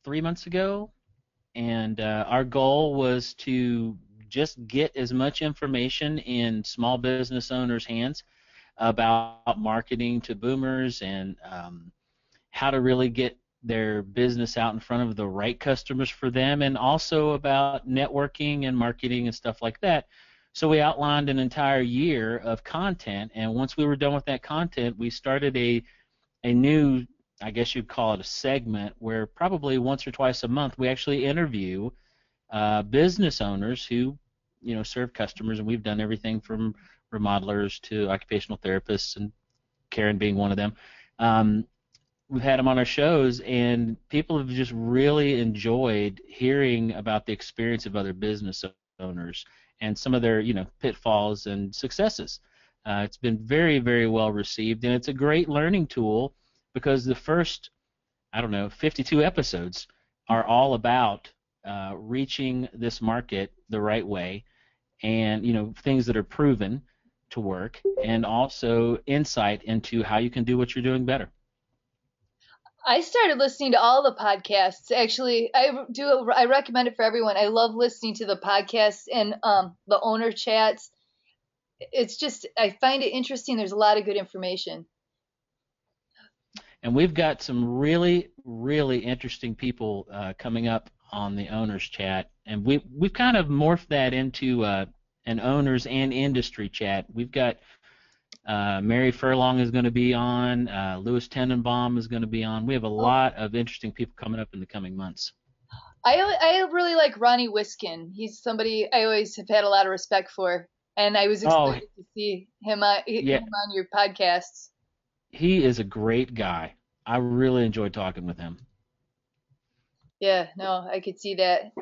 3 months ago, and our goal was to just get as much information in small business owners' hands about marketing to boomers and how to really get their business out in front of the right customers for them, and also about networking and marketing and stuff like that. So we outlined an entire year of content, and once we were done with that content, we started a new, I guess you'd call it a segment, where probably once or twice a month we actually interview business owners who, serve customers, and we've done everything from remodelers to occupational therapists, and Karen being one of them. We've had them on our shows, and people have just really enjoyed hearing about the experience of other business owners and some of their, pitfalls and successes. It's been very, very well received, and it's a great learning tool because the first, 52 episodes are all about reaching this market the right way, and things that are proven to work, and also insight into how you can do what you're doing better. I started listening to all the podcasts. Actually, I recommend it for everyone. I love listening to the podcasts and the owner chats. It's just, I find it interesting. There's a lot of good information. And we've got some really, really interesting people coming up on the owners chat, and we've kind of morphed that into an owners and industry chat. We've got Mary Furlong is going to be on. Louis Tenenbaum is going to be on. We have a lot of interesting people coming up in the coming months. I really like Ronnie Wiskin. He's somebody I always have had a lot of respect for, and I was excited to see him on your podcasts. He is a great guy. I really enjoyed talking with him. Yeah, no, I could see that.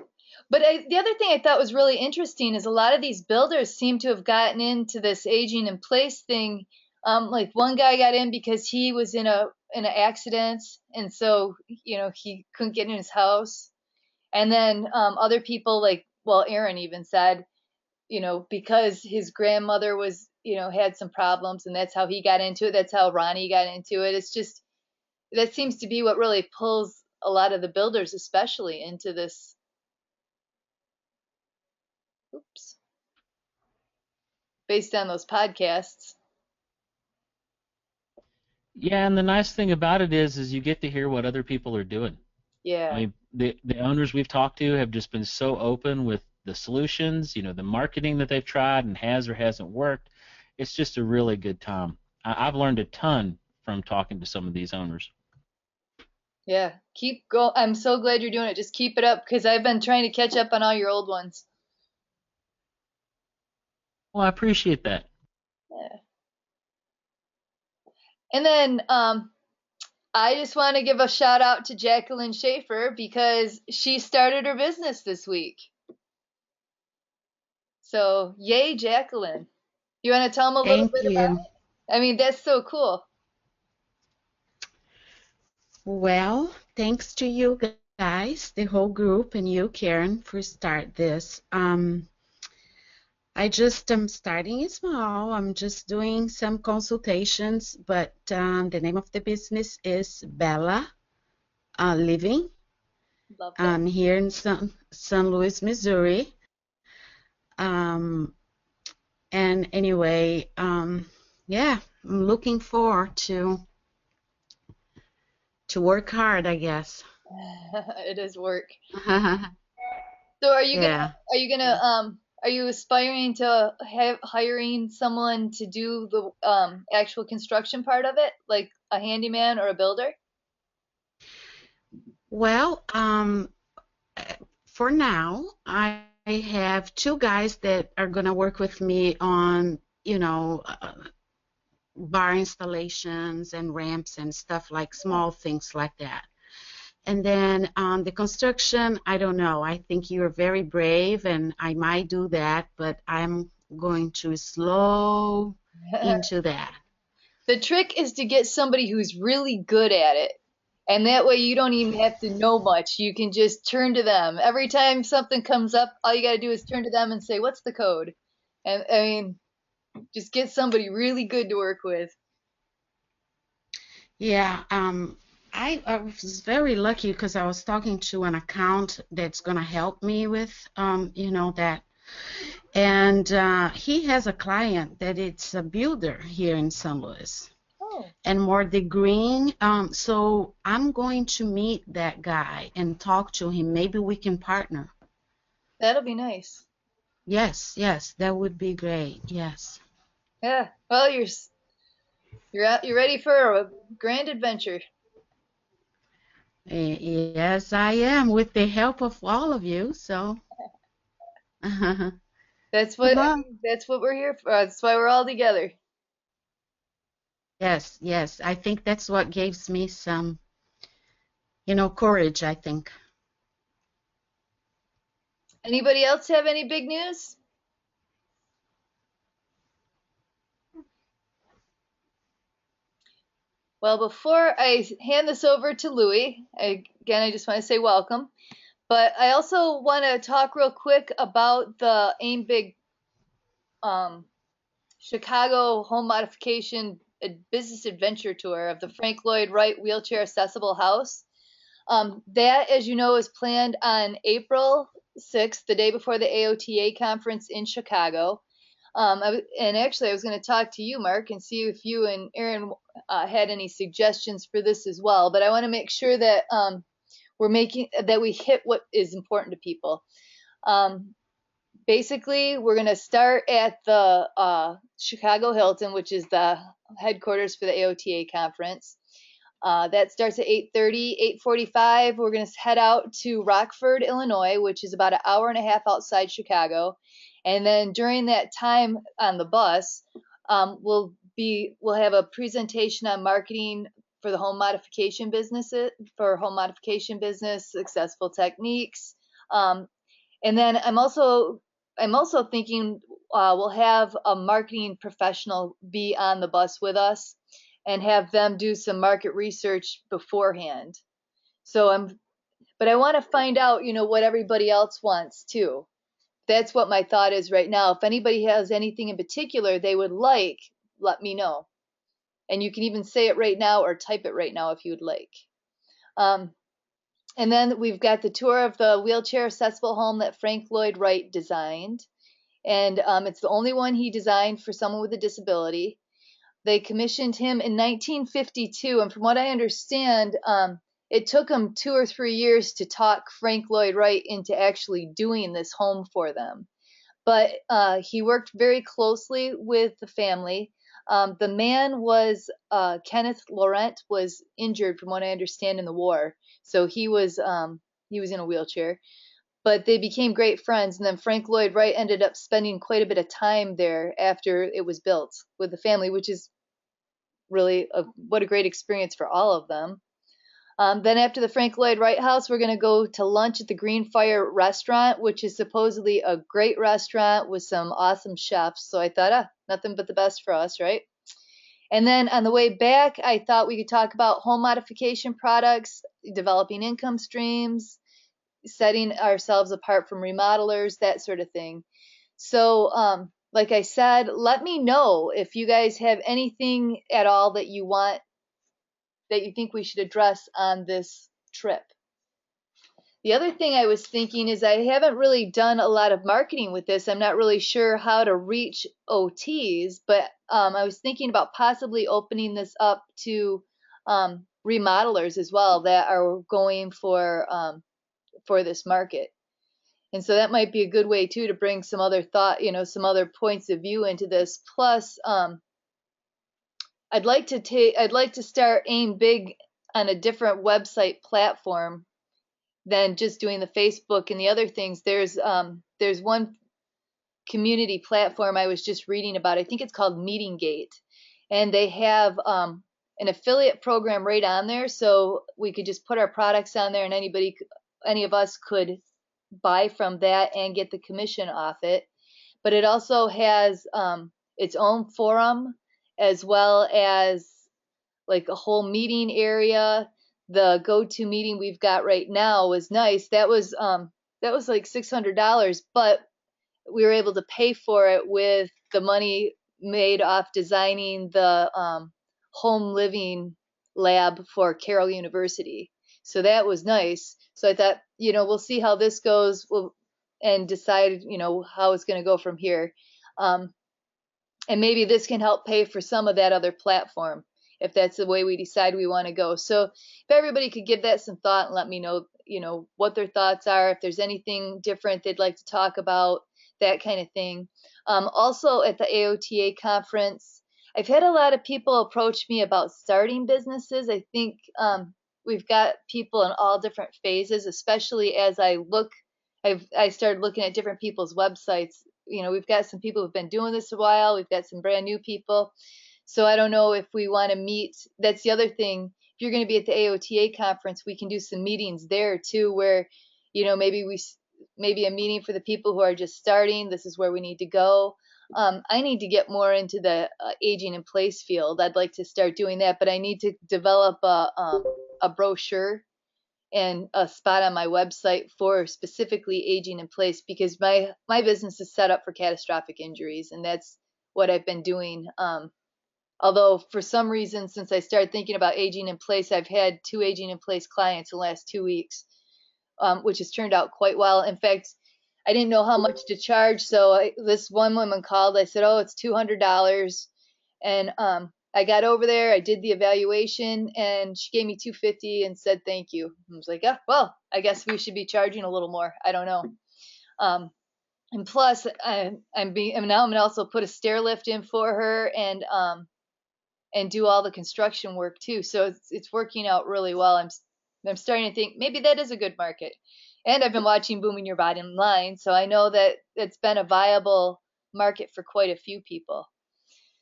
But the other thing I thought was really interesting is a lot of these builders seem to have gotten into this aging in place thing. Like one guy got in because he was in an accident, and so he couldn't get in his house. And then other people, like, well, Aaron even said, because his grandmother was, had some problems, and that's how he got into it. That's how Ronnie got into it. It's just, that seems to be what really pulls a lot of the builders, especially, into this. Oops. Based on those podcasts. Yeah, and the nice thing about it is you get to hear what other people are doing. Yeah. I mean, the owners we've talked to have just been so open with the solutions, the marketing that they've tried and has or hasn't worked. It's just a really good time. I've learned a ton from talking to some of these owners. Yeah, keep go. I'm so glad you're doing it. Just keep it up, because I've been trying to catch up on all your old ones. Well, I appreciate that. Yeah. And then I just want to give a shout out to Jacqueline Schaefer because she started her business this week. So, yay, Jacqueline. You want to tell them a little bit about it? I mean, that's so cool. Well, thanks to you guys, the whole group, and you, Karen, for start this. I just am starting small. I'm just doing some consultations, but the name of the business is Bella Living. Love that. I'm here in San Luis, Missouri. And anyway, yeah, I'm looking forward to work hard, I guess. It is work. So are you aspiring to hiring someone to do the actual construction part of it, like a handyman or a builder? Well, for now, I have two guys that are going to work with me on, bar installations and ramps and stuff, like small things like that. And then on the construction, I don't know. I think you're very brave, and I might do that, but I'm going to slow into that. The trick is to get somebody who's really good at it. And that way you don't even have to know much. You can just turn to them. Every time something comes up, all you got to do is turn to them and say, what's the code? And I mean, just get somebody really good to work with. Yeah, I was very lucky because I was talking to an account that's going to help me with, that. And he has a client that it's a builder here in St. Louis Oh, and more the green. So I'm going to meet that guy and talk to him. Maybe we can partner. that'll be nice. Yes, yes, that would be great. Yes. Yeah. Well, you're out, you're ready for a grand adventure. Yes, I am with the help of all of you. So, That's what I well, mean, that's what we're here for. That's why we're all together. yes, yes. I think that's what gives me some, courage, I think. Anybody else have any big news? Well, before I hand this over to Louie, again, I just want to say welcome. But I also want to talk real quick about the Aim Big um, Chicago Home Modification Business Adventure Tour of the Frank Lloyd Wright Wheelchair Accessible House. That, as you know, is planned on April 6th, the day before the AOTA conference in Chicago. And actually, I was going to talk to you, Mark, and see if you and Aaron had any suggestions for this as well. But I want to make sure that we hit what is important to people. Um, Basically, we're going to start at the Chicago Hilton, which is the headquarters for the AOTA conference. That starts at 8:30, 8:45. We're going to head out to Rockford, Illinois, which is about an hour and a half outside Chicago. And then during that time on the bus, we'll have a presentation on marketing for the home modification businesses, for home modification business, successful techniques. And then I'm also thinking we'll have a marketing professional be on the bus with us and have them do some market research beforehand. But I want to find out, what everybody else wants too. That's what my thought is right now. If anybody has anything in particular they would like, let me know. And you can even say it right now or type it right now if you would like. Um, and then we've got the tour of the wheelchair accessible home that Frank Lloyd Wright designed. And it's the only one he designed for someone with a disability. They commissioned him in 1952, and from what I understand, it took him 2 or 3 years to talk Frank Lloyd Wright into actually doing this home for them. But he worked very closely with the family. The man was Kenneth Laurent was injured, from what I understand, in the war, so he was in a wheelchair. But they became great friends, and then Frank Lloyd Wright ended up spending quite a bit of time there after it was built with the family, which is really what a great experience for all of them. Then after the Frank Lloyd Wright House, we're going to go to lunch at the Green Fire Restaurant, which is supposedly a great restaurant with some awesome chefs. So I thought, nothing but the best for us, right? And then on the way back, I thought we could talk about home modification products, developing income streams, setting ourselves apart from remodelers, that sort of thing. So, like I said, let me know if you guys have anything at all that you think we should address on this trip. The other thing I was thinking is I haven't really done a lot of marketing with this. I'm not really sure how to reach OTs, but I was thinking about possibly opening this up to remodelers as well that are going for this market. And so that might be a good way too to bring some other thought, some other points of view into this. Plus, I'd like to start Aim Big on a different website platform than just doing the Facebook and the other things. There's one community platform I was just reading about. I think it's called MeetingGate, and they have an affiliate program right on there, so we could just put our products on there, and any of us could buy from that and get the commission off it. But it also has its own forum as well as like a whole meeting area. The go-to meeting we've got right now was nice. That was like $600, but we were able to pay for it with the money made off designing the home living lab for Carroll University. So that was nice. So I thought, we'll see how this goes, and decide, how it's going to go from here. And maybe this can help pay for some of that other platform, if that's the way we decide we want to go. So if everybody could give that some thought and let me know, what their thoughts are, if there's anything different they'd like to talk about, that kind of thing. Also at the AOTA conference, I've had a lot of people approach me about starting businesses. I think we've got people in all different phases, especially as I started looking at different people's websites. We've got some people who've been doing this a while. We've got some brand new people. So I don't know if we want to meet. That's the other thing. If you're going to be at the AOTA conference, we can do some meetings there too, where, maybe a meeting for the people who are just starting. This is where we need to go. I need to get more into the aging in place field. I'd like to start doing that, but I need to develop a brochure and a spot on my website for specifically aging in place, because my business is set up for catastrophic injuries, and that's what I've been doing. Although for some reason, since I started thinking about aging in place, I've had 2 aging in place clients in the last 2 weeks, which has turned out quite well. In fact, I didn't know how much to charge, so this one woman called. I said, "Oh, it's $200," and I got over there. I did the evaluation, and she gave me $250 and said thank you. I was like, "Yeah, well, I guess we should be charging a little more. I don't know." And plus, now I'm gonna also put a stair lift in for her, and do all the construction work too. So it's working out really well. I'm starting to think maybe that is a good market. And I've been watching Booming Your Bottom Line, so I know that it's been a viable market for quite a few people.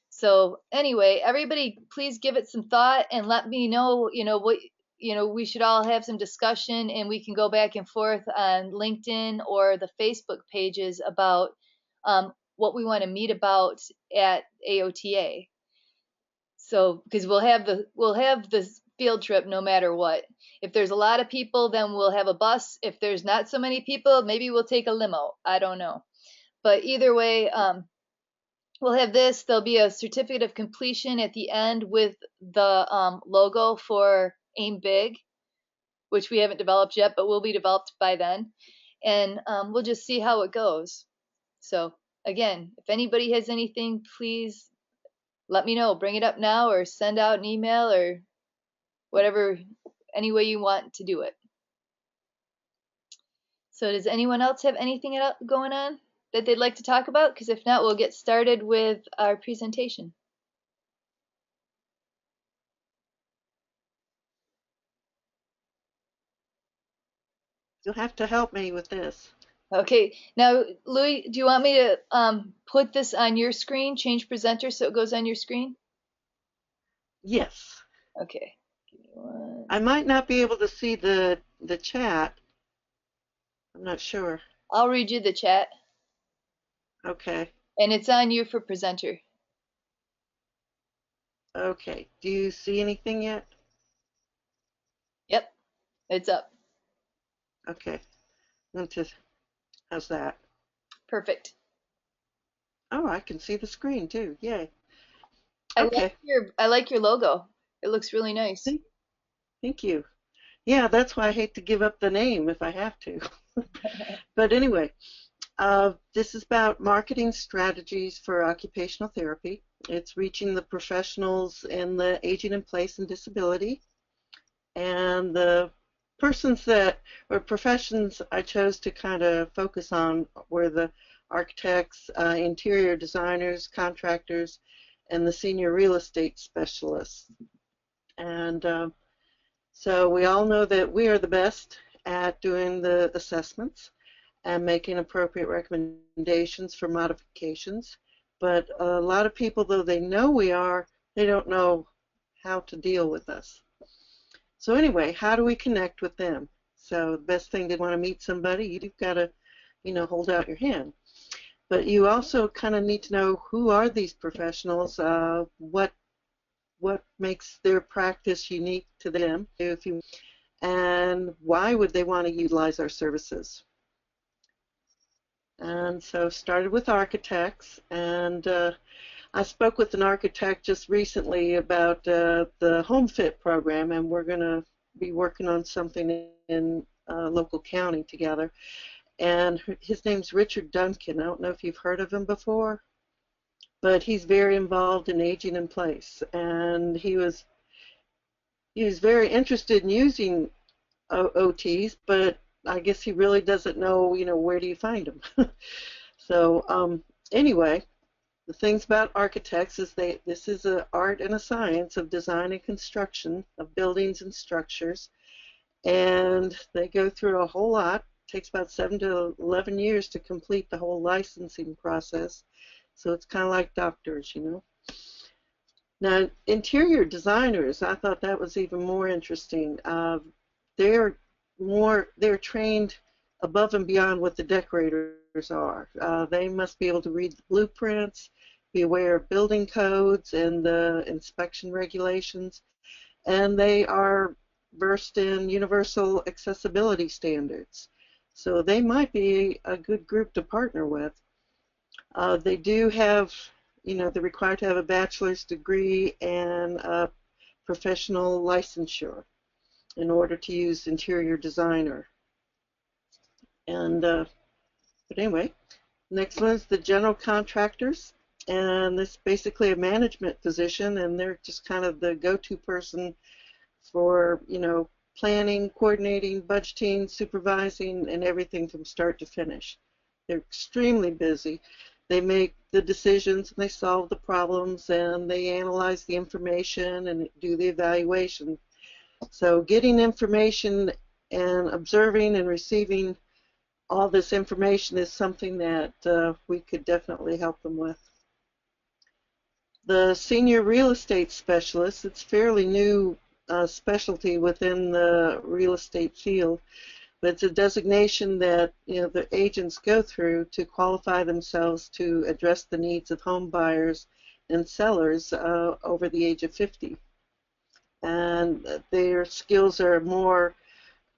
So anyway, everybody, please give it some thought and let me know, what, we should all have some discussion, and we can go back and forth on LinkedIn or the Facebook pages about what we want to meet about at AOTA. So, because we'll have this field trip no matter what. If there's a lot of people, then we'll have a bus. If there's not so many people, maybe we'll take a limo. I don't know. But either way, we'll have this. There'll be a certificate of completion at the end with the logo for Aim Big, which we haven't developed yet, but will be developed by then. And we'll just see how it goes. So again, if anybody has anything, please let me know. Bring it up now, or send out an email, or whatever, any way you want to do it. So does anyone else have anything going on that they'd like to talk about? Because if not, we'll get started with our presentation. You'll have to help me with this. Okay, now Louie, do you want me to put this on your screen, change presenter so it goes on your screen? Yes. Okay. Give me one. I might not be able to see the chat. I'm not sure. I'll read you the chat. Okay. And it's on you for presenter. Okay. Do you see anything yet? Yep, it's up. Okay. How's that? Perfect. Oh, I can see the screen too. Yay. I Okay. like your logo. It looks really nice. Thank you. Yeah, that's why I hate to give up the name if I have to. But anyway, this is about marketing strategies for occupational therapy. It's reaching the professionals in the aging in place and disability. And the persons or professions I chose to kind of focus on were the architects, interior designers, contractors, and the senior real estate specialists. And so we all know that we are the best at doing the assessments and making appropriate recommendations for modifications. But a lot of people, though they know we are, they don't know how to deal with us. So anyway, how do we connect with them? So the best thing to want to meet somebody, you've got to, hold out your hand. But you also kind of need to know, who are these professionals? What makes their practice unique to them, and why would they want to utilize our services? And so started with architects, and I spoke with an architect just recently about the Home Fit program, and we're going to be working on something in local county together. And his name's Richard Duncan. I don't know if you've heard of him before, but he's very involved in aging in place, and he was very interested in using OTs, but I guess he really doesn't know, where do you find them? So anyway, the things about architects is this is an art and a science of design and construction of buildings and structures, and they go through a whole lot. It takes about 7 to 11 years to complete the whole licensing process, so it's kind of like doctors, Now, interior designers, I thought that was even more interesting. They're trained above and beyond what the decorators are. They must be able to read the blueprints, be aware of building codes and the inspection regulations, and they are versed in universal accessibility standards. So they might be a good group to partner with. They do have, they're required to have a bachelor's degree and a professional licensure in order to use interior designer. And but anyway, next one is the general contractors, and this is basically a management position, and they're just kind of the go-to person for planning, coordinating, budgeting, supervising, and everything from start to finish. They're extremely busy. They make the decisions, and they solve the problems, and they analyze the information and do the evaluation. So getting information and observing and receiving all this information is something that we could definitely help them with. The senior real estate specialist, it's fairly new specialty within the real estate field, but it's a designation that the agents go through to qualify themselves to address the needs of home buyers and sellers over the age of 50. And their skills are more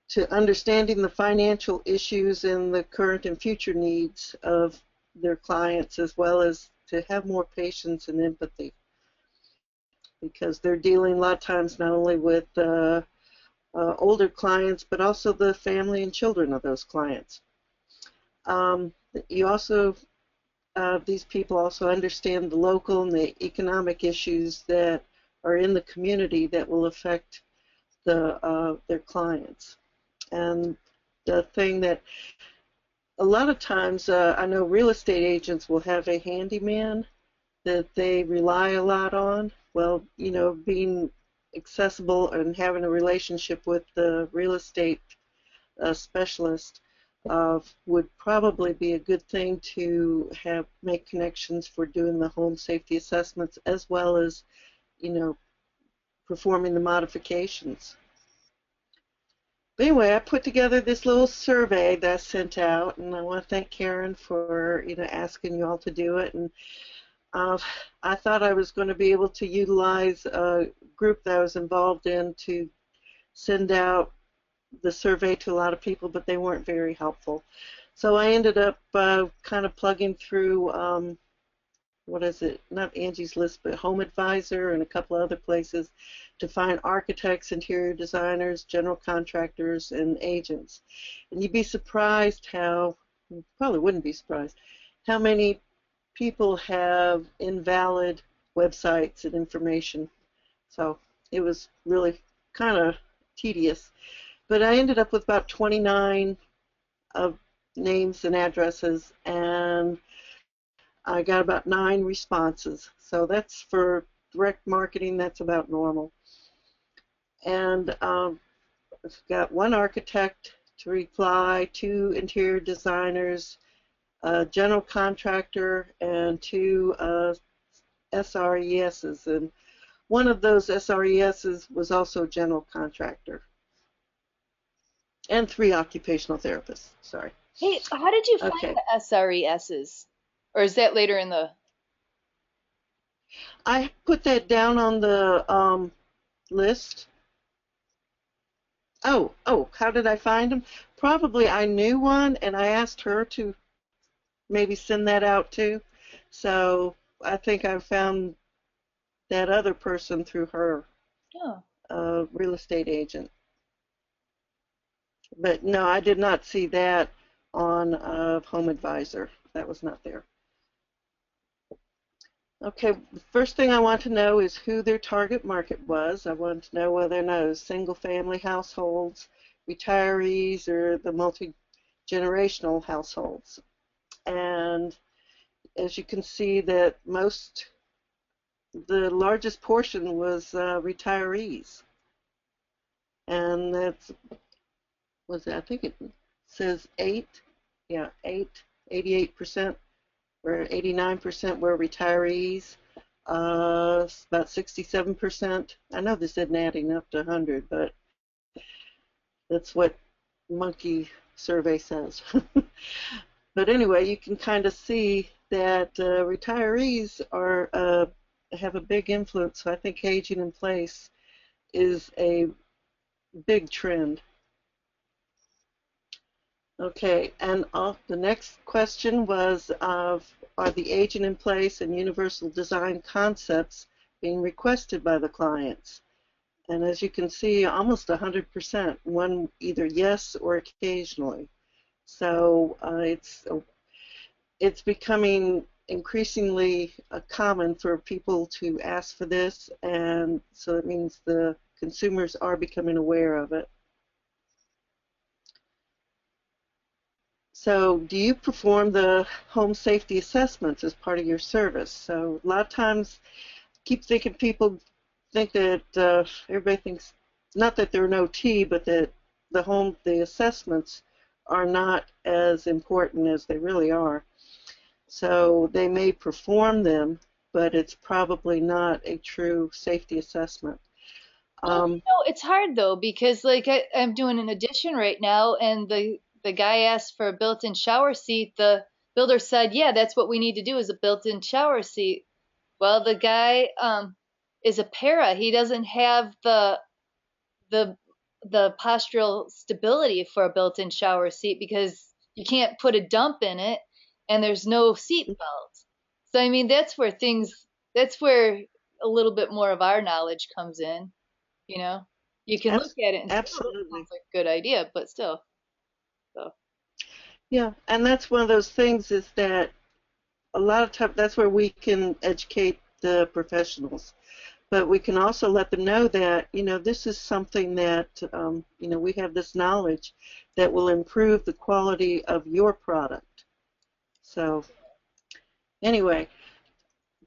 to understanding the financial issues and the current and future needs of their clients, as well as to have more patience and empathy, because they're dealing a lot of times not only with older clients, but also the family and children of those clients. You also, these people also understand the local and the economic issues that are in the community that will affect their clients. And the thing that a lot of times I know real estate agents will have a handyman that they rely a lot on. Well, being accessible and having a relationship with the real estate specialist would probably be a good thing to make connections for doing the home safety assessments, as well as performing the modifications. But anyway, I put together this little survey that I sent out, and I want to thank Karen for asking you all to do it. And I thought I was going to be able to utilize a group that I was involved in to send out the survey to a lot of people, but they weren't very helpful. So I ended up kind of plugging through, what is it, not Angie's List, but Home Advisor and a couple other places to find architects, interior designers, general contractors, and agents. And you'd be surprised how, probably wouldn't be surprised, how many people have invalid websites and information. So it was really kind of tedious. But I ended up with about 29 names and addresses, and I got about 9 responses. So that's for direct marketing, that's about normal. And I've got 1 architect to reply, 2 interior designers, a general contractor, and 2 SRESs. And one of those SRESs was also a general contractor. And 3 occupational therapists, sorry. Hey, how did you find the SRESs? Or is that later in the... I put that down on the list. Oh, how did I find them? Probably I knew one, and I asked her to maybe send that out too. So I think I found that other person through her real estate agent. But no, I did not see that on Home Advisor. That was not there. Okay, the first thing I want to know is who their target market was. I want to know whether or not it was single-family households, retirees, or the multi-generational households. And as you can see, that the largest portion was retirees, and I think it says 88%. Where 89% were retirees, about 67%. I know this isn't adding up to 100, but that's what Monkey survey says. But anyway, you can kind of see that retirees have a big influence. So I think aging in place is a big trend. Okay, and the next question was are the aging in place and universal design concepts being requested by the clients? And as you can see, almost 100%, one either yes or occasionally. So it's becoming increasingly common for people to ask for this, and so that means the consumers are becoming aware of it. So do you perform the home safety assessments as part of your service? So a lot of times people think that everybody thinks, not that they're an OT, but that the assessments are not as important as they really are. So they may perform them, but it's probably not a true safety assessment. Well, it's hard though, because like I'm doing an addition right now, and the guy asked for a built-in shower seat. The builder said, "Yeah, that's what we need to do is a built-in shower seat." Well, the guy is a para. He doesn't have the postural stability for a built-in shower seat because you can't put a dump in it, and there's no seat belt. So I mean, that's where a little bit more of our knowledge comes in. You can look at it and say, "Oh, that Absolutely. sounds like a good idea," but still. So. Yeah, and that's one of those things is that a lot of times that's where we can educate the professionals. But we can also let them know that, this is something that, we have this knowledge that will improve the quality of your product. So anyway,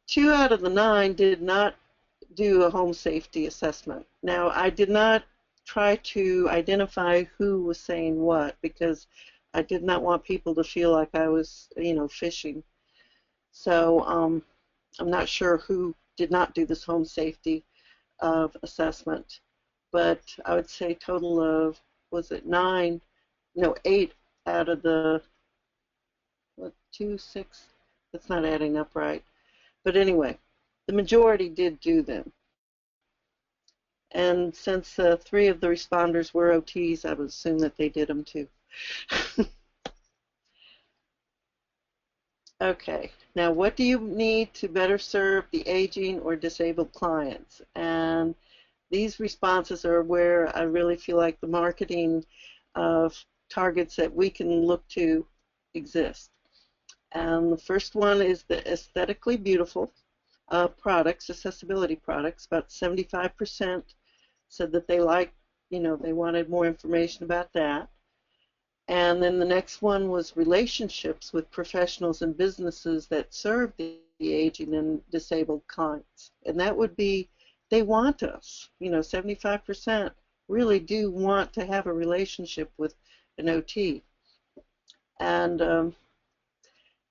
2 out of the 9 did not do a home safety assessment. Now, I did not try to identify who was saying what because I did not want people to feel like I was, fishing. So I'm not sure who did not do this home safety assessment, but I would say total of, was it 8 out of the, 6? That's not adding up right. But anyway, the majority did do them. And since 3 of the responders were OTs, I would assume that they did them too. Okay, now what do you need to better serve the aging or disabled clients? And these responses are where I really feel like the marketing of targets that we can look to exist. And the first one is the aesthetically beautiful products, accessibility products. About 75% said that they liked, they wanted more information about that. And then the next one was relationships with professionals and businesses that serve the aging and disabled clients. And that would be, they want us. 75% really do want to have a relationship with an OT. And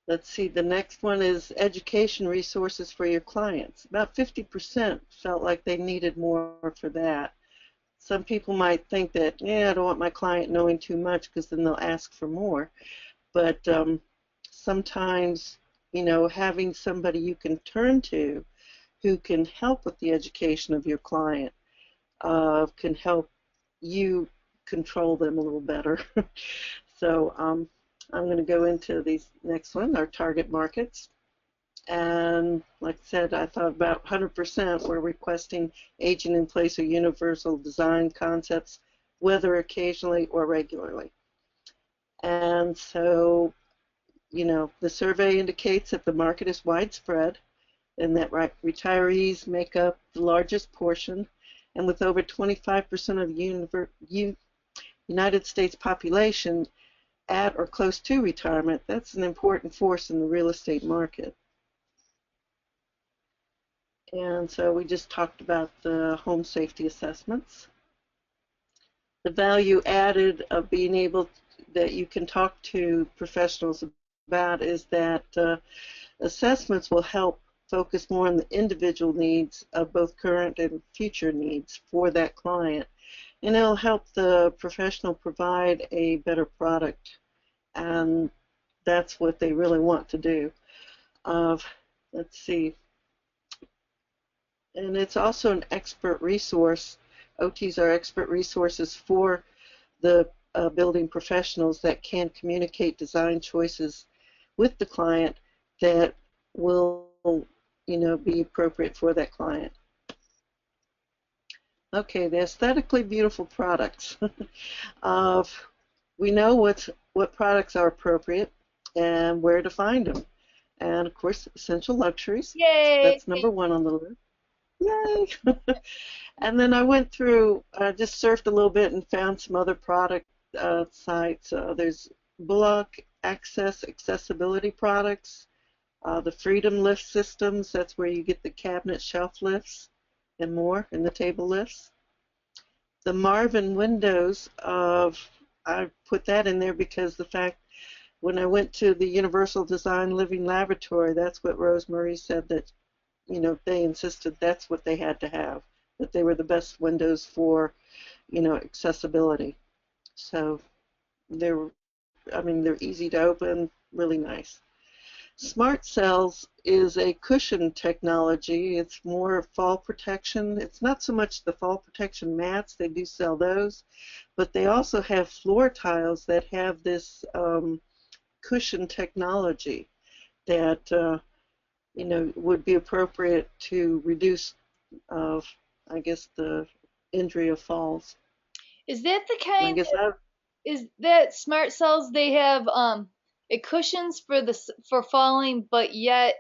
let's see, the next one is education resources for your clients. About 50% felt like they needed more for that. Some people might think that, I don't want my client knowing too much because then they'll ask for more. But sometimes, having somebody you can turn to who can help with the education of your client can help you control them a little better. So I'm going to go into these next one, our target markets. And like I said, I thought about 100% were requesting aging in place or universal design concepts, whether occasionally or regularly. And so, the survey indicates that the market is widespread and that retirees make up the largest portion. And with over 25% of the United States population at or close to retirement, that's an important force in the real estate market. And so we just talked about the home safety assessments. The value added of being able that you can talk to professionals about is that assessments will help focus more on the individual needs of both current and future needs for that client. And it'll help the professional provide a better product. And that's what they really want to do. Let's see. And it's also an expert resource. OTs are expert resources for the building professionals that can communicate design choices with the client that will, be appropriate for that client. Okay, the aesthetically beautiful products. We know what products are appropriate and where to find them. And of course, essential luxuries. Yay! That's number one on the list. Yay! And then I went through, just surfed a little bit and found some other product sites. There's Bullock accessibility products, the Freedom lift systems. That's where you get the cabinet shelf lifts and more, and the table lifts. The Marvin windows, I put that in there because the fact when I went to the Universal Design Living Laboratory, that's what Rosemary said that they insisted that's what they had to have, that they were the best windows for, accessibility. So they're easy to open, really nice. Smart Cells is a cushion technology. It's more fall protection. It's not so much the fall protection mats, they do sell those, but they also have floor tiles that have this cushion technology that would be appropriate to reduce, I guess, the injury of falls. Is that the I kind guess is that Smart Cells they have it cushions for falling, but yet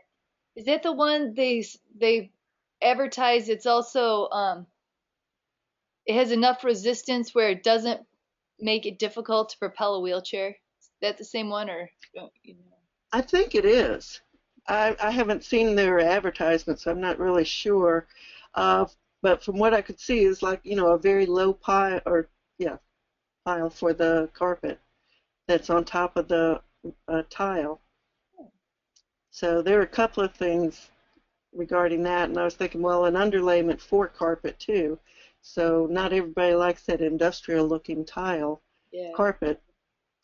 is that the one they advertise it's also it has enough resistance where it doesn't make it difficult to propel a wheelchair? Is that the same one or don't you know? I think it is. I haven't seen their advertisements, so I'm not really sure. But from what I could see, is like a very low pile, or pile for the carpet that's on top of the tile. So there are a couple of things regarding that, and I was thinking, well, an underlayment for carpet too. So not everybody likes that industrial-looking tile carpet.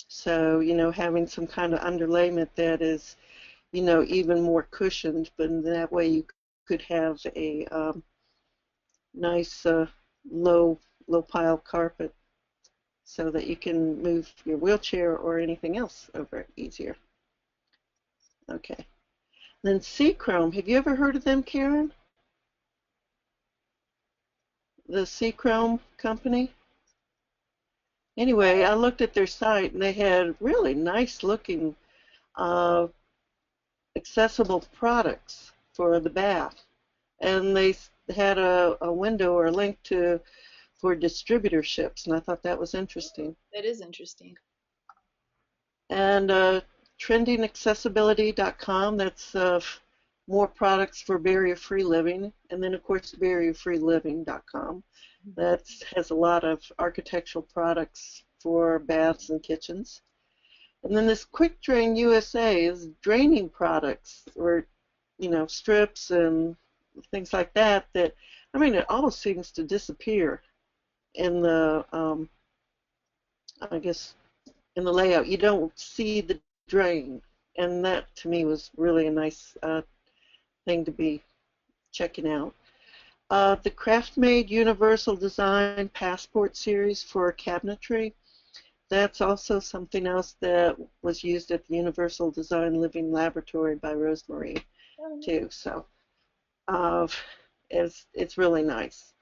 So having some kind of underlayment that is even more cushioned, but in that way you could have a nice low pile carpet so that you can move your wheelchair or anything else over it easier. Okay. Then Seachrome. Have you ever heard of them, Karen? The Seachrome company? Anyway, I looked at their site and they had really nice looking accessible products for the bath. And they had a window or a link for distributorships, and I thought that was interesting. That is interesting. And trendingaccessibility.com, that's more products for barrier-free living. And then, of course, barrierfreeliving.com. That has a lot of architectural products for baths and kitchens. And then this Quick Drain USA is draining products, or strips and things like that. That it almost seems to disappear in the I guess in the layout. You don't see the drain, and that to me was really a nice thing to be checking out. The Craftmade Universal Design Passport Series for cabinetry. That's also something else that was used at the Universal Design Living Laboratory by Rosemary. too. So uh, it's really nice.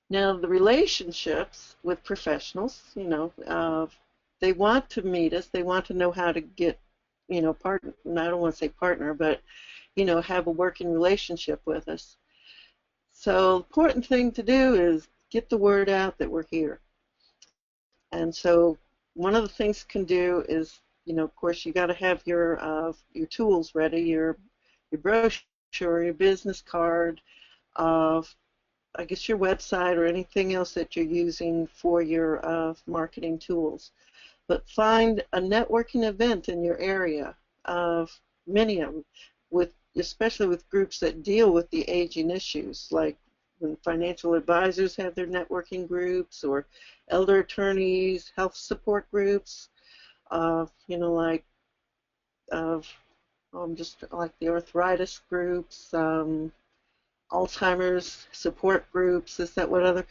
Now the relationships with professionals, they want to meet us. They want to know how to get, partner. I don't want to say partner, but have a working relationship with us. So the important thing to do is get the word out that we're here. And so one of the things you can do is, of course, you got to have your tools ready, your brochure, your business card, uh, I guess your website or anything else that you're using for your marketing tools. But find a networking event in your area, of many of them, especially with groups that deal with the aging issues, like when financial advisors have their networking groups, or elder attorneys, health support groups, like just like the arthritis groups, Alzheimer's support groups, this, that, what other.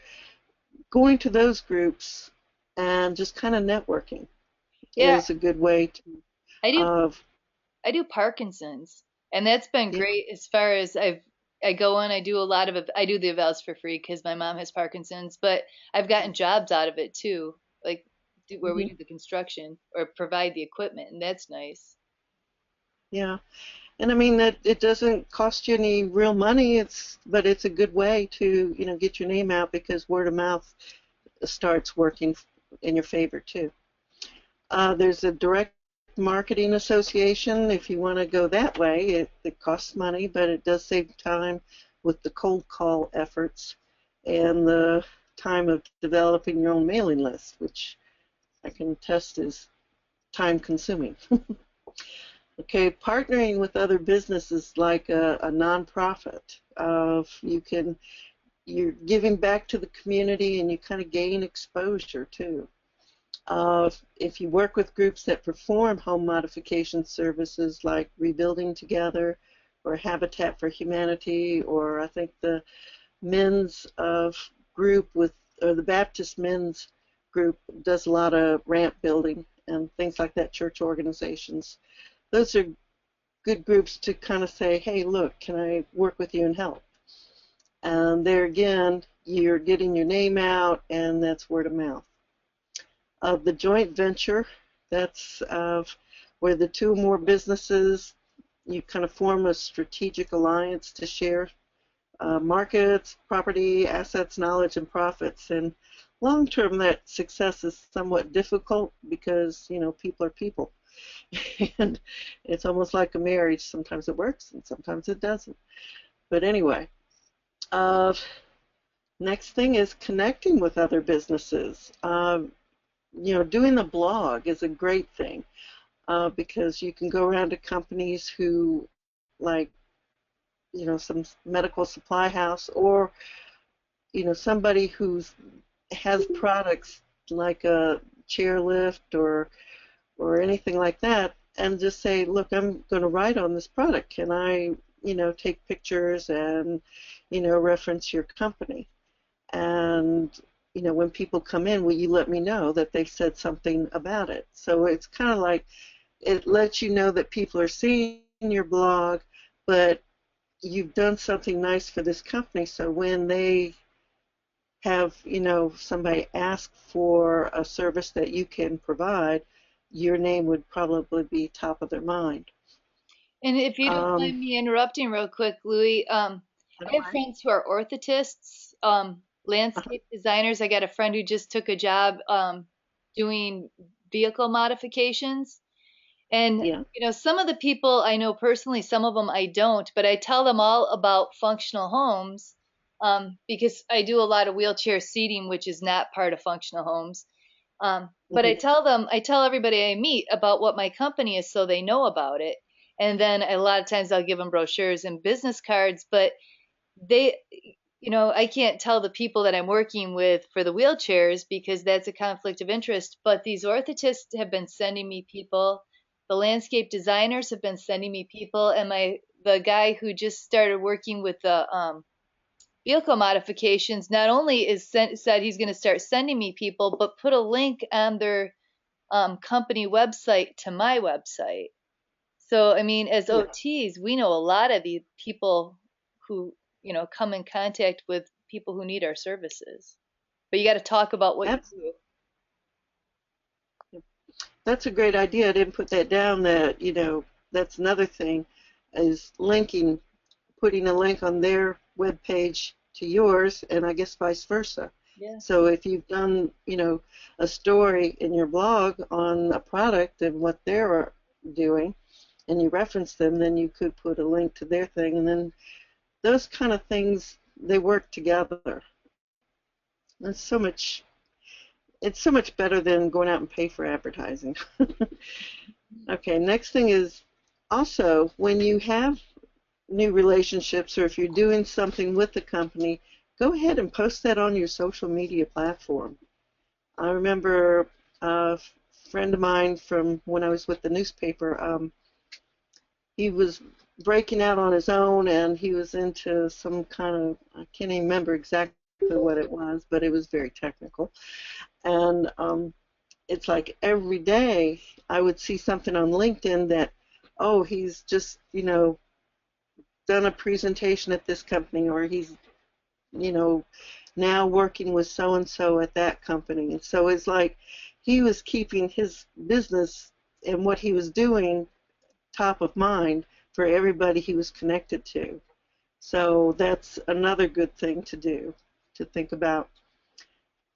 Going to those groups and just kind of networking Yeah, is a good way to, I do uh, I do Parkinson's, and that's been yeah, great as far as I go in. I do a lot of I do the evals for free because my mom has Parkinson's, but I've gotten jobs out of it too, like where we mhm, do the construction or provide the equipment, and that's nice. yeah. And I mean that it doesn't cost you any real money. But it's a good way to, get your name out, because word of mouth starts working in your favor too. There's a direct marketing association. If you want to go that way, it costs money, but it does save time with the cold call efforts and the time of developing your own mailing list, which I can attest is time consuming. Okay, partnering with other businesses like a nonprofit. You're giving back to the community, and you kind of gain exposure too. If you work with groups that perform home modification services like Rebuilding Together or Habitat for Humanity, or I think the men's group or the Baptist men's group does a lot of ramp building and things like that, church organizations. Those are good groups to kind of say, hey, look, can I work with you and help? And there again, you're getting your name out, and that's word of mouth. The joint venture, that's where the two or more businesses, you kind of form a strategic alliance to share markets, property, assets, knowledge, and profits. And long term, that success is somewhat difficult because, people are people. And it's almost like a marriage. Sometimes it works and sometimes it doesn't. But anyway, uh, next thing is connecting with other businesses. Doing the blog is a great thing, because you can go around to companies who, like, some medical supply house, or, somebody who has products like a chairlift or anything like that, and just say, look, I'm going to write on this product. Can I, take pictures and, reference your company? And, when people come in, will you let me know that they've said something about it? So it's kind of like, it lets you know that people are seeing your blog, but you've done something nice for this company. So when they have, somebody ask for a service that you can provide, your name would probably be top of their mind. And if you don't Um, mind me interrupting real quick, Louie, I have friends who are orthotists, uh, landscape designers. I got a friend who just took a job doing vehicle modifications. And, yeah, some of the people I know personally, some of them I don't, but I tell them all about functional homes, because I do a lot of wheelchair seating, which is not part of functional homes. But mhm. I tell everybody I meet about what my company is so they know about it. And then a lot of times I'll give them brochures and business cards, but they, I can't tell the people that I'm working with for the wheelchairs because that's a conflict of interest. But these orthotists have been sending me people. The landscape designers have been sending me people, and the guy who just started working with the vehicle modifications not only said he's going to start sending me people, but put a link on their company website to my website. So, I mean, as Yeah, OTs, we know a lot of the people who, come in contact with people who need our services. But you got to talk about what you abs- do. that's a great idea. I didn't put that down. That that's another thing, is linking, putting a link on their web page to yours, and I guess vice versa. Yeah. So if you've done, a story in your blog on a product and what they're doing, and you reference them, then you could put a link to their thing, and then those kind of things, they work together. It's so much, it's so much better than going out and pay for advertising. Okay, next thing is also when you have new relationships, or if you're doing something with the company, go ahead and post that on your social media platform. I remember a friend of mine from when I was with the newspaper, he was breaking out on his own, and he was into some kind of, I can't even remember exactly what it was, but it was very technical. And it's like every day I would see something on LinkedIn that, oh, he's just, done a presentation at this company, or he's, you know, now working with so and so at that company. And so it's like he was keeping his business and what he was doing top of mind for everybody he was connected to. So that's another good thing to do, to think about.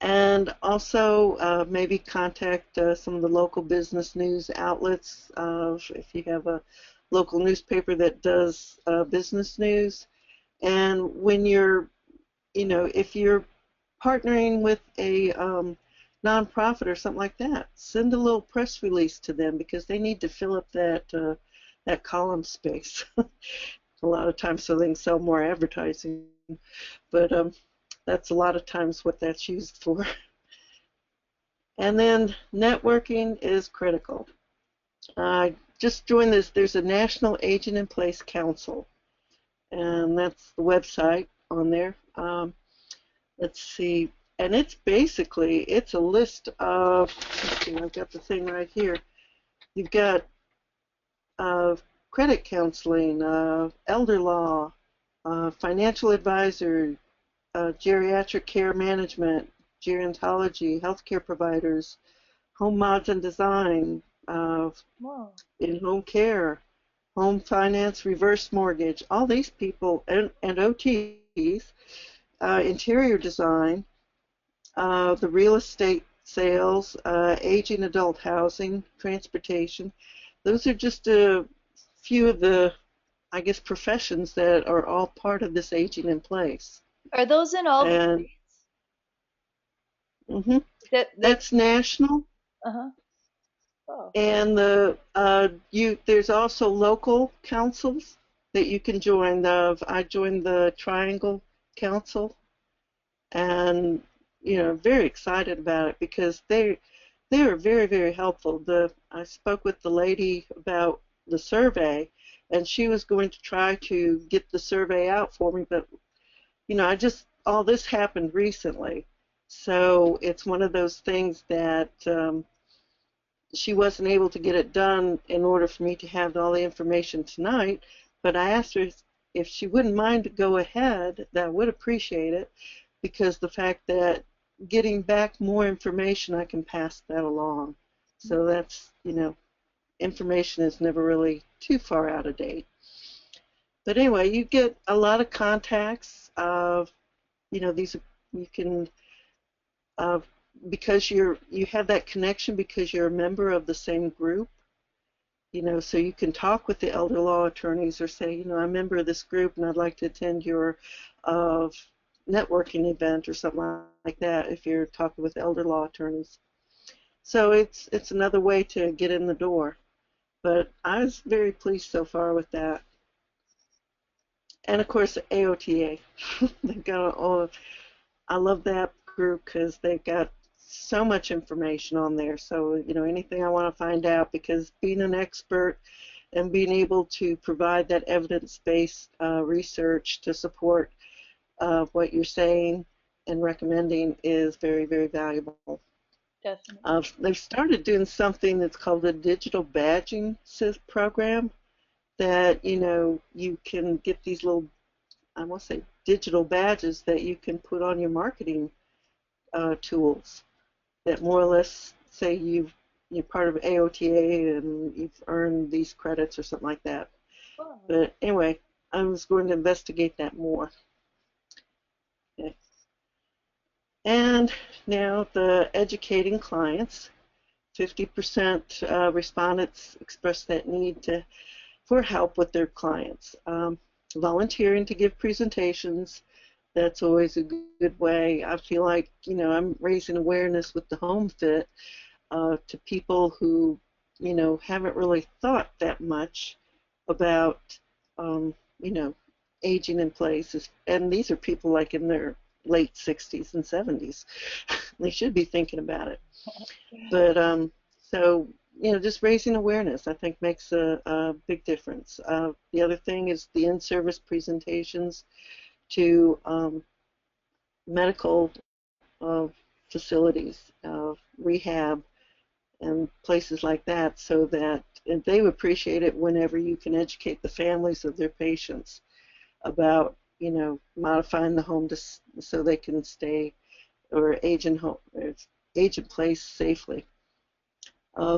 And also maybe contact some of the local business news outlets. If you have a local newspaper that does business news. And when you're, if you're partnering with a nonprofit or something like that, send a little press release to them, because they need to fill up that column space a lot of times, so they can sell more advertising. But that's a lot of times what that's used for. And then networking is critical. I just joined this. There's a National Agent in Place Council, and that's the website on there. Let's see, and it's basically, it's a list of, let's see, I've got the thing right here. You've got uh, credit counseling, elder law, financial advisor, geriatric care management, gerontology, healthcare providers, home mods and design, Wow. in-home care, home finance, reverse mortgage, all these people, and OTs, interior design, the real estate sales, aging adult housing, transportation. Those are just a few of the, I guess, professions that are all part of this aging in place. Are those in all the And states? hmm That's that's national. uh-huh. Oh. And there's also local councils that you can join. I joined the Triangle Council, and very excited about it, because they are very, very helpful. I spoke with the lady about the survey, and she was going to try to get the survey out for me, but I just, all this happened recently, so it's one of those things that she wasn't able to get it done in order for me to have all the information tonight. But I asked her if she wouldn't mind to go ahead, that I would appreciate it, because the fact that getting back more information, I can pass that along. So that's, information is never really too far out of date. But anyway, you get a lot of contacts of, these, you can, uh, because you have that connection because you're a member of the same group, so you can talk with the elder law attorneys, or say, I'm a member of this group and I'd like to attend your uh, networking event or something like that, if you're talking with elder law attorneys. So it's another way to get in the door. But I was very pleased so far with that. And of course, AOTA. They've got all. I love that group because they've got so much information on there. So anything I want to find out, because being an expert and being able to provide that evidence-based research to support what you're saying and recommending is very, very valuable. Definitely. They've started doing something that's called a digital badging program. that, you can get these little, I want to say, digital badges that you can put on your marketing tools that more or less say you're part of AOTA and you've earned these credits or something like that. Oh. But anyway, I was going to investigate that more. Okay. And now the educating clients. 50% respondents expressed that need for help with their clients. Volunteering to give presentations, that's always a good way. I feel like, I'm raising awareness with the home fit to people who, haven't really thought that much about, aging in place. And these are people like in their late 60s and 70s. They should be thinking about it. But so, just raising awareness, I think, makes a big difference. The other thing is the in-service presentations to medical facilities, rehab, and places like that, so that they appreciate it whenever you can educate the families of their patients about, modifying the home so they can stay or age in place safely.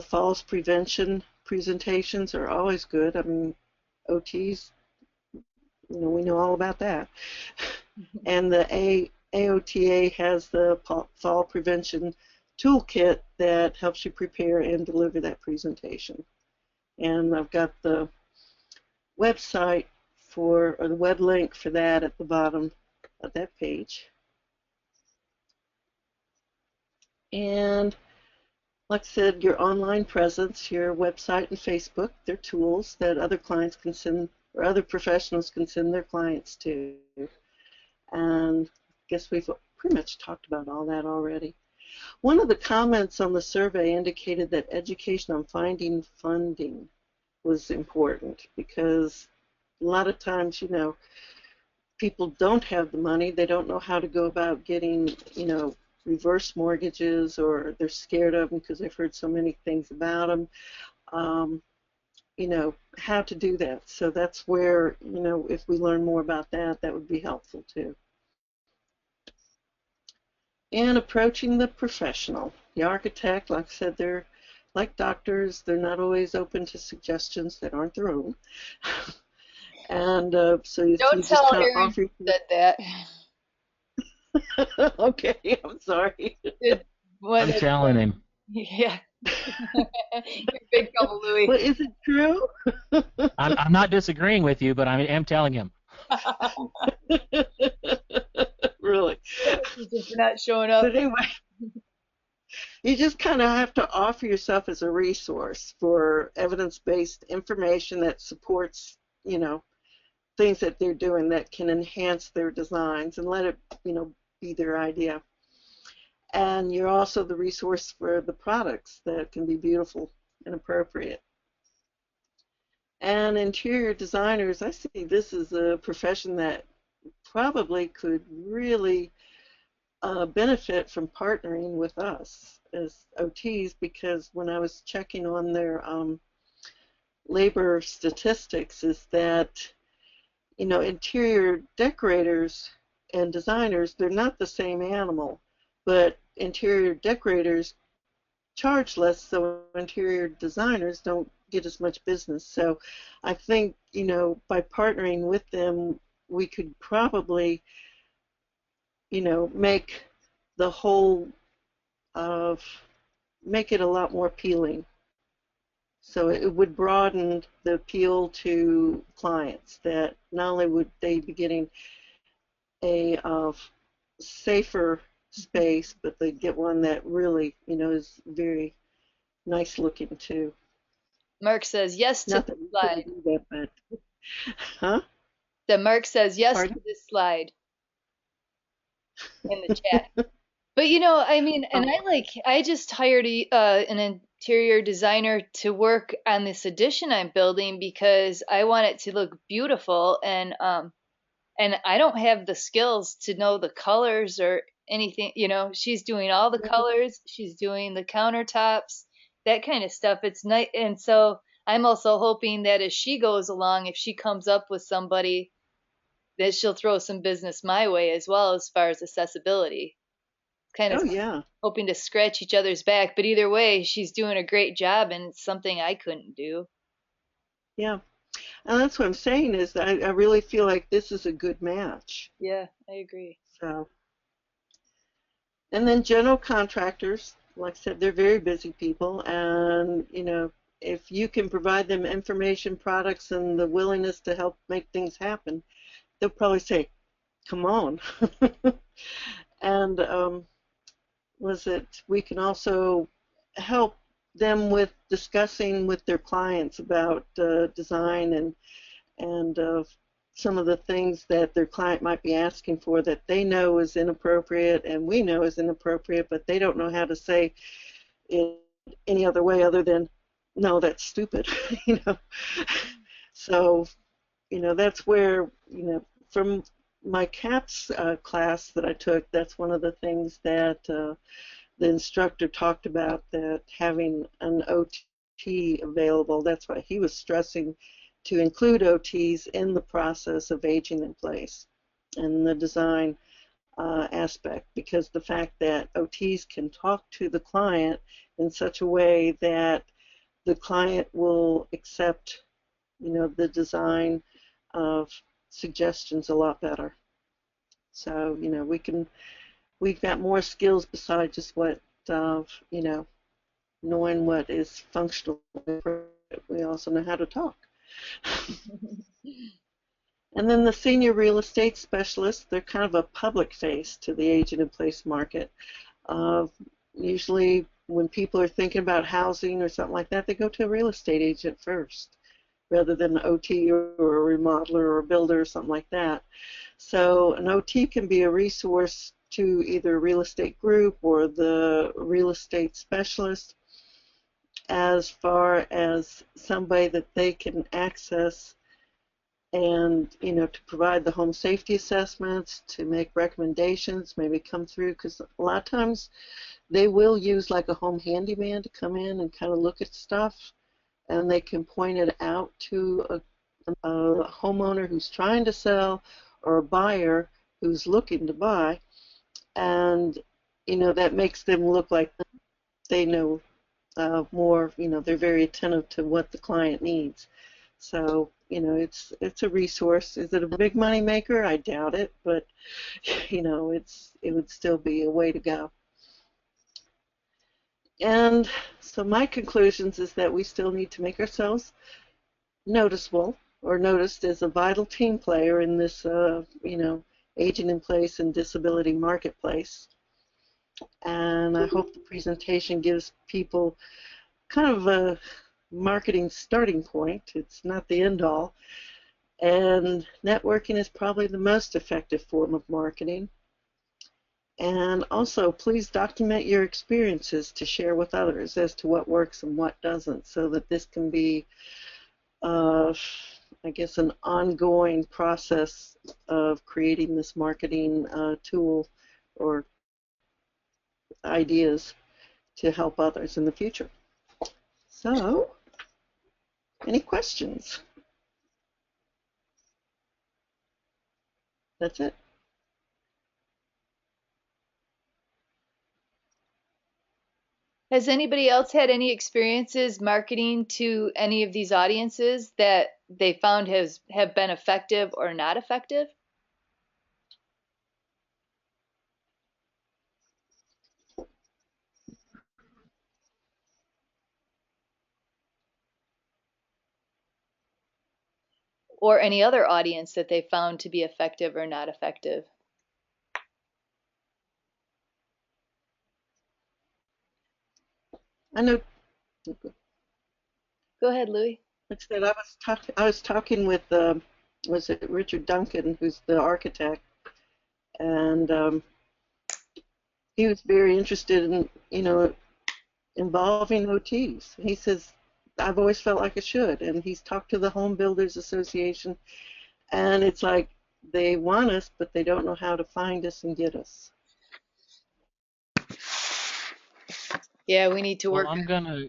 Falls prevention presentations are always good. I mean, OTs, we know all about that. And the AOTA has the fall prevention toolkit that helps you prepare and deliver that presentation. And I've got the website or the web link for that at the bottom of that page. And like I said, your online presence, your website and Facebook, they're tools that other clients can send, or other professionals can send their clients to. And I guess we've pretty much talked about all that already. One of the comments on the survey indicated that education on finding funding was important, because a lot of times, people don't have the money. They don't know how to go about getting, reverse mortgages, or they're scared of them because they've heard so many things about them. How to do that. So that's where, if we learn more about that, that would be helpful too. And approaching the professional. The architect, like I said, they're like doctors. They're not always open to suggestions that aren't their own. And so you Don't just tell kind of Aaron offer. said that. Okay, I'm sorry. I'm telling him. Yeah. You're in big trouble, Louie. Well, is it true? I'm not disagreeing with you, but I am telling him. Really? You're just not showing up. But anyway, you just kind of have to offer yourself as a resource for evidence-based information that supports, things that they're doing that can enhance their designs, and let it, be their idea. And you're also the resource for the products that can be beautiful and appropriate. And interior designers, I see this as a profession that probably could really benefit from partnering with us as OTs, because when I was checking on their labor statistics, is that, interior decorators and designers, they're not the same animal, but interior decorators charge less, so interior designers don't get as much business. So I think, by partnering with them, we could probably, make the whole make it a lot more appealing. So it would broaden the appeal to clients, that not only would they be getting a safer space, but they get one that really, is very nice looking too. Mark says yes to Not the that we slide. couldn't do that, but huh? Mark says yes Pardon? to this slide in the chat. But and I just hired an interior designer to work on this addition I'm building, because I want it to look beautiful, and I don't have the skills to know the colors or anything. She's doing all the colors, she's doing the countertops, that kind of stuff. It's nice, and so I'm also hoping that as she goes along, if she comes up with somebody, that she'll throw some business my way as well as far as accessibility. Kind of Oh yeah, hoping to scratch each other's back, but either way, she's doing a great job and it's something I couldn't do. yeah. And that's what I'm saying is I really feel like this is a good match. Yeah, I agree. So, and then general contractors, like I said, they're very busy people, and if you can provide them information, products, and the willingness to help make things happen, they'll probably say, "Come on." And we can also help them with discussing with their clients about design and some of the things that their client might be asking for that they know is inappropriate and we know is inappropriate, but they don't know how to say it any other way other than, no, that's stupid. you know. So, that's where, from my CAPS class that I took, that's one of the things that the instructor talked about, that having an OT available, that's why he was stressing to include OTs in the process of aging in place and the design aspect, because the fact that OTs can talk to the client in such a way that the client will accept, the design of suggestions a lot better. So, we've got more skills besides just what, knowing what is functional. We also know how to talk. And then the senior real estate specialists, they're kind of a public face to the aging in place market. Uh, Usually when people are thinking about housing or something like that, they go to a real estate agent first rather than an OT or a remodeler or a builder or something like that. So an OT can be a resource to either a real estate group or the real estate specialist, as far as somebody that they can access and, to provide the home safety assessments, to make recommendations, maybe come through, because a lot of times they will use like a home handyman to come in and kind of look at stuff, and they can point it out to a homeowner who's trying to sell or a buyer who's looking to buy, and that makes them look like they know more. They're very attentive to what the client needs. So it's a resource. Is it a big money maker? I doubt it, but it would still be a way to go. And so my conclusions is that we still need to make ourselves noticeable or noticed as a vital team player in this, aging in place and disability marketplace. And I hope the presentation gives people kind of a marketing starting point. It's not the end all. And networking is probably the most effective form of marketing. And also, please document your experiences to share with others as to what works and what doesn't, so that this can be, I guess, an ongoing process of creating this marketing tool or ideas to help others in the future. So, any questions? That's it. Has anybody else had any experiences marketing to any of these audiences that they found have been effective or not effective? Or any other audience that they found to be effective or not effective? I know. Go ahead, Louie. Like I said, I was talking with was it Richard Duncan, who's the architect, and he was very interested in involving OTs. He says, I've always felt like it should, and he's talked to the Home Builders Association, and it's like they want us, but they don't know how to find us and get us. Yeah, we need to Well, work. I'm gonna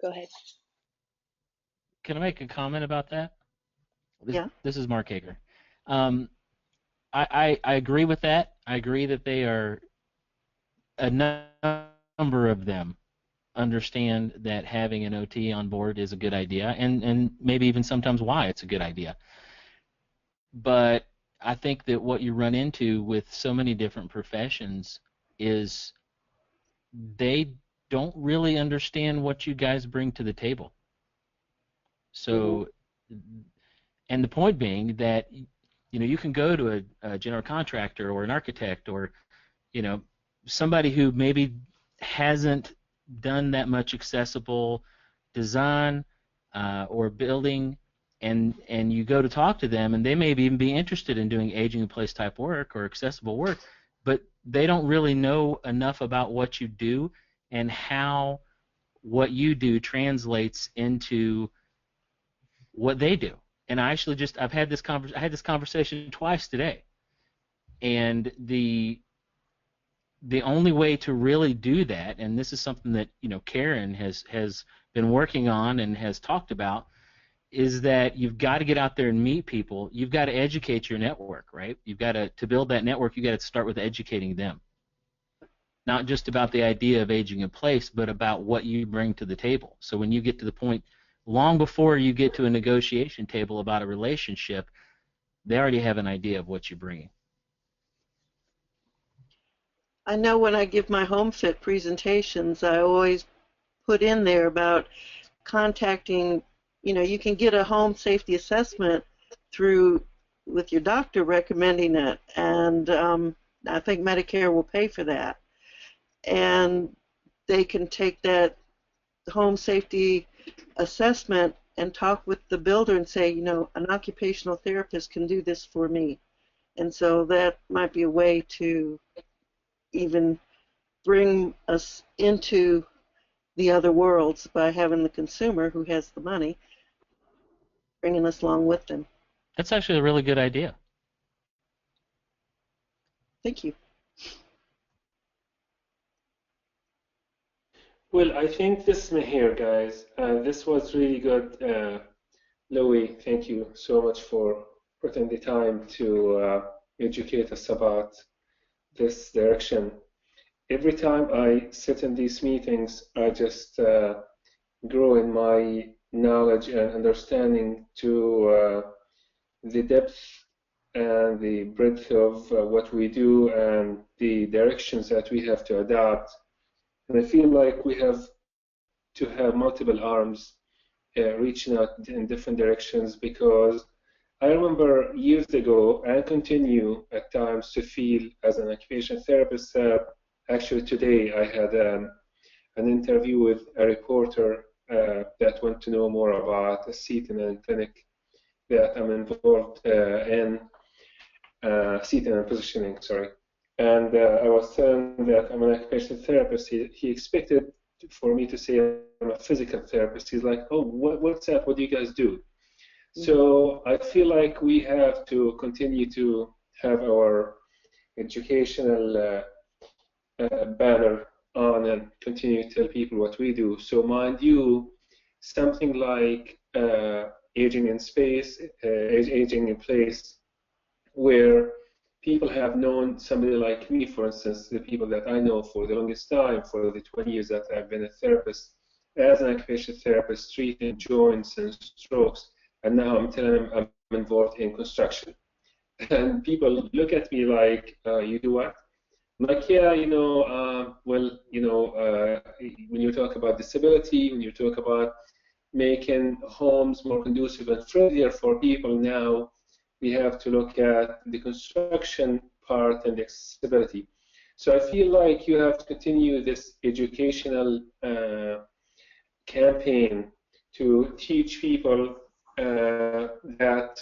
Go ahead. can I make a comment about that? Yeah. This is Mark Hager. Um, I agree with that. I agree that they are a number of them understand that having an OT on board is a good idea, and maybe even sometimes why it's a good idea. But I think that what you run into with so many different professions is they don't really understand what you guys bring to the table. So, and the point being that you can go to a general contractor or an architect or somebody who maybe hasn't done that much accessible design or building, and you go to talk to them, and they may even be interested in doing aging in place type work or accessible work, but they don't really know enough about what you do and how what you do translates into what they do. And I've had this conversation twice today, and the only way to really do that, and this is something that Karen has been working on and has talked about, is that you've got to get out there and meet people. You've got to educate your network, right? You've got to build that network. You've got to start with educating them, not just about the idea of aging in place, but about what you bring to the table. So when you get to the point, long before you get to a negotiation table about a relationship, they already have an idea of what you're bringing. I know when I give my home fit presentations, I always put in there about contacting, you can get a home safety assessment with your doctor recommending it, and I think Medicare will pay for that. And they can take that home safety assessment and talk with the builder and say, an occupational therapist can do this for me. And so that might be a way to even bring us into the other worlds by having the consumer who has the money bringing us along with them. That's actually a really good idea. Thank you. Well, I think this is Mahir, guys. This was really good. Louie, thank you so much for putting the time to educate us about this direction. Every time I sit in these meetings, I just grow in my knowledge and understanding to the depth and the breadth of what we do and the directions that we have to adopt. And I feel like we have to have multiple arms reaching out in different directions, because I remember years ago, and continue at times to feel as an occupational therapist that actually today I had an interview with a reporter that wanted to know more about a seating and clinic that I'm involved in, seating and positioning, sorry. And I was telling that I'm an occupational therapist. He expected for me to say I'm a physical therapist. He's like, oh, what's that? What do you guys do? So I feel like we have to continue to have our educational banner on and continue to tell people what we do. So mind you, something like aging in space, aging in place, where people have known somebody like me, for instance, the people that I know for the longest time, for the 20 years that I've been a therapist, as an occupational therapist, treating joints and strokes, and now I'm telling them I'm involved in construction. And people look at me like, you do what? I'm like, yeah, when you talk about disability, when you talk about making homes more conducive and friendlier for people now, we have to look at the construction part and the accessibility. So I feel like you have to continue this educational campaign to teach people that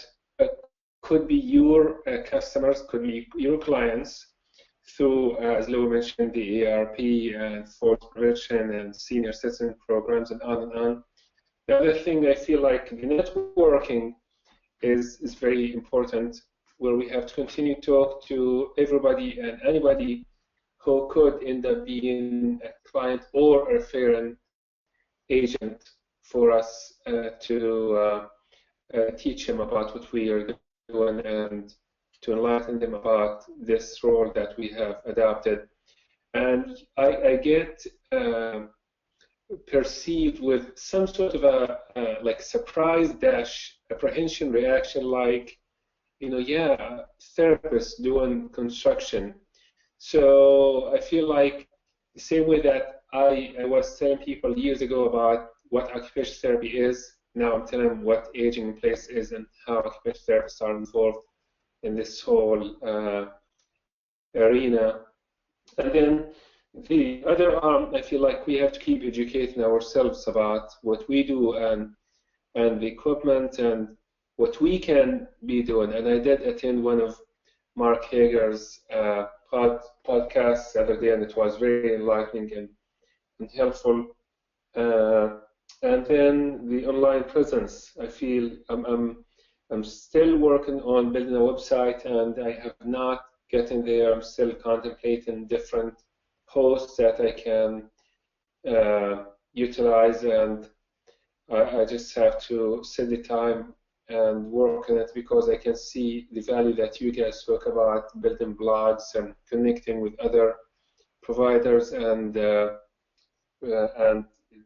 could be your customers, could be your clients, through, as Lou mentioned, the ARP and force prevention and senior citizen programs and on and on. The other thing, I feel like the networking is very important, where we have to continue to talk to everybody and anybody who could end up being a client or a referring agent for us to teach him about what we are doing and to enlighten them about this role that we have adopted. And I get perceived with some sort of a like surprise dash apprehension reaction, like, yeah, therapist doing construction. So I feel like the same way that I was telling people years ago about what occupational therapy is, now I'm telling them what aging in place is and how occupational therapists are involved in this whole arena. And then the other arm, I feel like we have to keep educating ourselves about what we do and the equipment and what we can be doing. And I did attend one of Mark Hager's podcasts the other day, and it was very enlightening and helpful. And then the online presence. I feel I'm still working on building a website, and I have not gotten there. I'm still contemplating different posts that I can utilize, and I just have to set the time and work on it, because I can see the value that you guys spoke about, building blogs and connecting with other providers and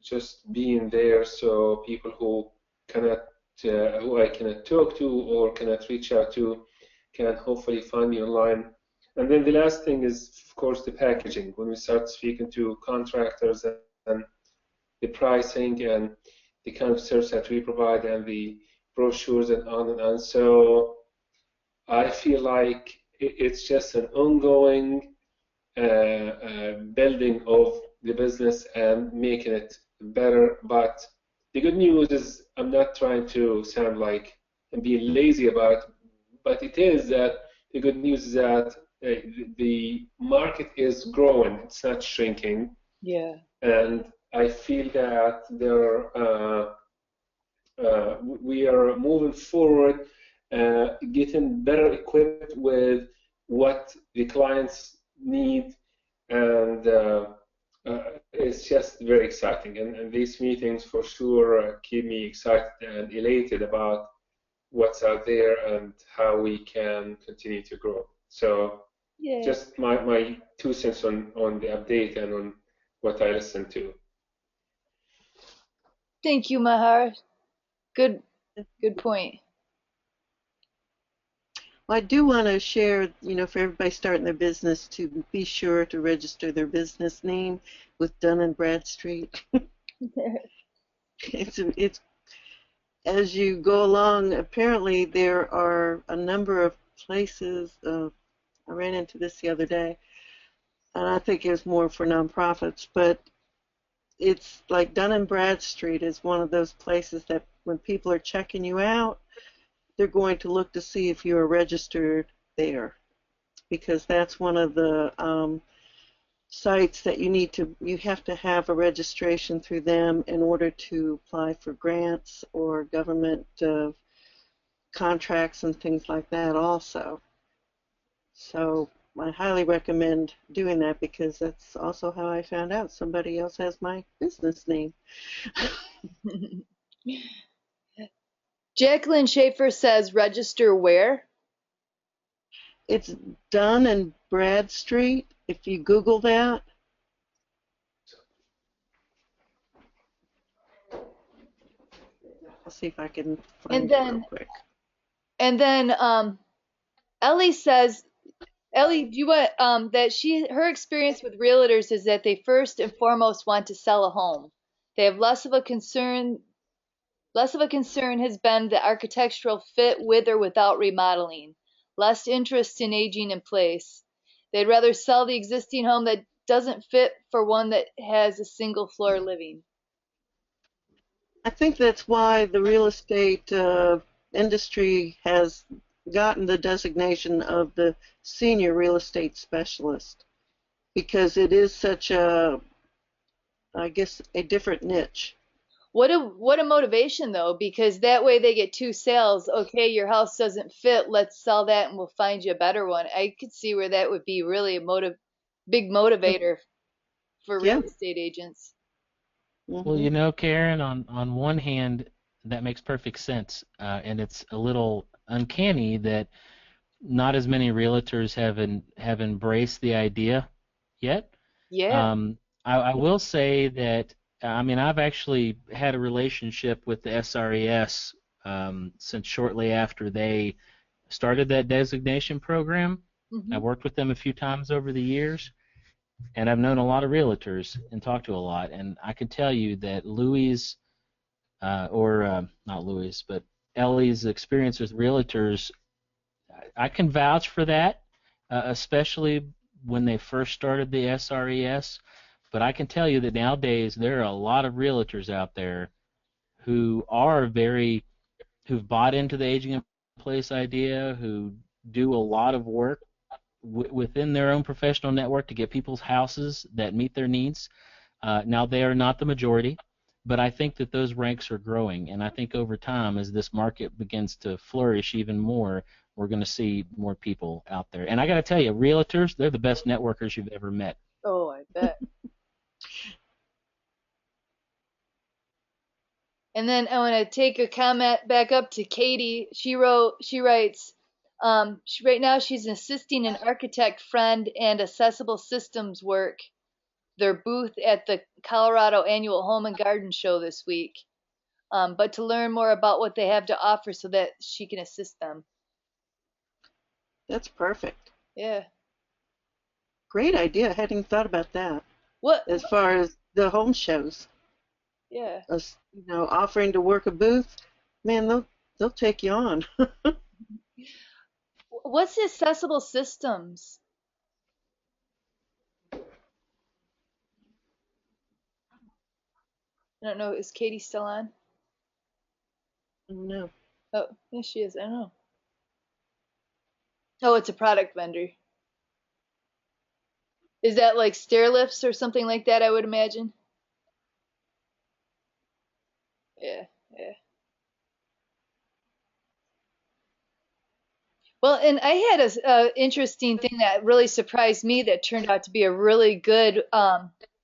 just being there, so people who cannot who I cannot talk to or cannot reach out to can hopefully find me online. And then the last thing is, of course, the packaging. When we start speaking to contractors and the pricing and the kind of service that we provide and the brochures and on and on. So I feel like it's just an ongoing building of the business and making it better. But the good news is, I'm not trying to sound like I'm being lazy about it, but it is that the good news is that the market is growing, it's not shrinking. Yeah. And I feel that we are moving forward, getting better equipped with what the clients need, and it's just very exciting. And these meetings for sure keep me excited and elated about what's out there and how we can continue to grow. So Yeah. just my 2 cents on the update and on what I listened to. Thank you, Mahar. Good point. Well, I do want to share, for everybody starting their business, to be sure to register their business name with Dun and Bradstreet. It's as you go along. Apparently, there are a number of places. I ran into this the other day, and I think it was more for nonprofits, but it's like Dun and Bradstreet is one of those places that when people are checking you out, they're going to look to see if you are registered there, because that's one of the sites that you have to have a registration through them in order to apply for grants or government contracts and things like that also. So I highly recommend doing that, because that's also how I found out somebody else has my business name. Jacqueline Schaefer says, register where? It's Dun and Bradstreet. If you Google that. I'll see if I can find it real quick. And then Ellie says, Ellie, do you want that her experience with realtors is that they first and foremost want to sell a home. They have less of a concern has been the architectural fit with or without remodeling, less interest in aging in place. They'd rather sell the existing home that doesn't fit for one that has a single floor living. I think that's why the real estate industry has gotten the designation of the senior real estate specialist, because it is such a, I guess, a different niche. What a motivation though, because that way they get two sales. Okay, your house doesn't fit, let's sell that and we'll find you a better one. I could see where that would be really a big motivator for real estate agents. Well, Hmm. Karen, on one hand, that makes perfect sense, and it's a little uncanny that not as many realtors have embraced the idea yet. Yeah. I will say that I mean I've actually had a relationship with the SRES since shortly after they started that designation program. Hmm. I've worked with them a few times over the years, and I've known a lot of realtors and talked to a lot, and I can tell you that Louie's or not Louie's, but Ellie's experience with realtors, I can vouch for that, especially when they first started the SRES. But I can tell you that nowadays there are a lot of realtors out there who are who've bought into the aging in place idea, who do a lot of work within their own professional network to get people's houses that meet their needs. Now, they are not the majority, but I think that those ranks are growing. And I think over time, as this market begins to flourish even more, we're going to see more people out there. And I got to tell you, realtors, they're the best networkers you've ever met. Oh, I bet. And then I want to take a comment back up to Katie. She writes, right now she's assisting an architect friend and accessible systems work their booth at the Colorado Annual Home and Garden Show this week. But to learn more about what they have to offer so that she can assist them. That's perfect. Yeah. Great idea. I hadn't thought about that. What? As far as the home shows, Yeah. us, offering to work a booth, man, they'll take you on. What's the accessible systems? I don't know. Is Katie still on? No. Oh, yes, she is. I don't know. Oh, it's a product vendor. Is that like stair lifts or something like that? I would imagine. Yeah, yeah. Well, and I had a interesting thing that really surprised me that turned out to be a really good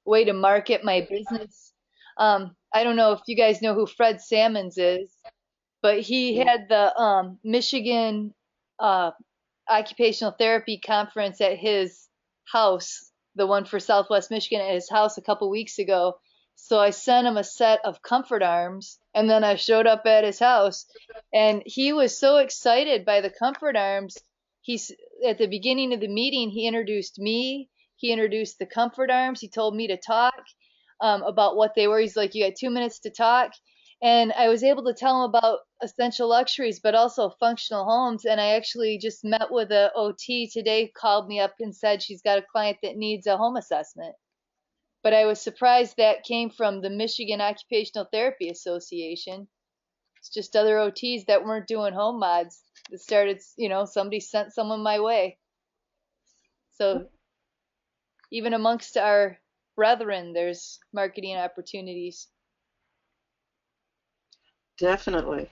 way to market my business. I don't know if you guys know who Fred Salmons is, but he Mm. had the Michigan uh, occupational therapy conference at his house, the one for Southwest Michigan at his house a couple weeks ago. So I sent him a set of comfort arms and then I showed up at his house and he was so excited by the comfort arms. He's at the beginning of the meeting, he introduced me, he introduced the comfort arms, he told me to talk about what they were. He's like, "You got 2 minutes to talk." And I was able to tell him about essential luxuries, but also functional homes. And I actually just met with a OT today, called me up and said she's got a client that needs a home assessment. But I was surprised that came from the Michigan Occupational Therapy Association. It's just other OTs that weren't doing home mods that started, somebody sent someone my way. So even amongst our brethren, there's marketing opportunities. Definitely.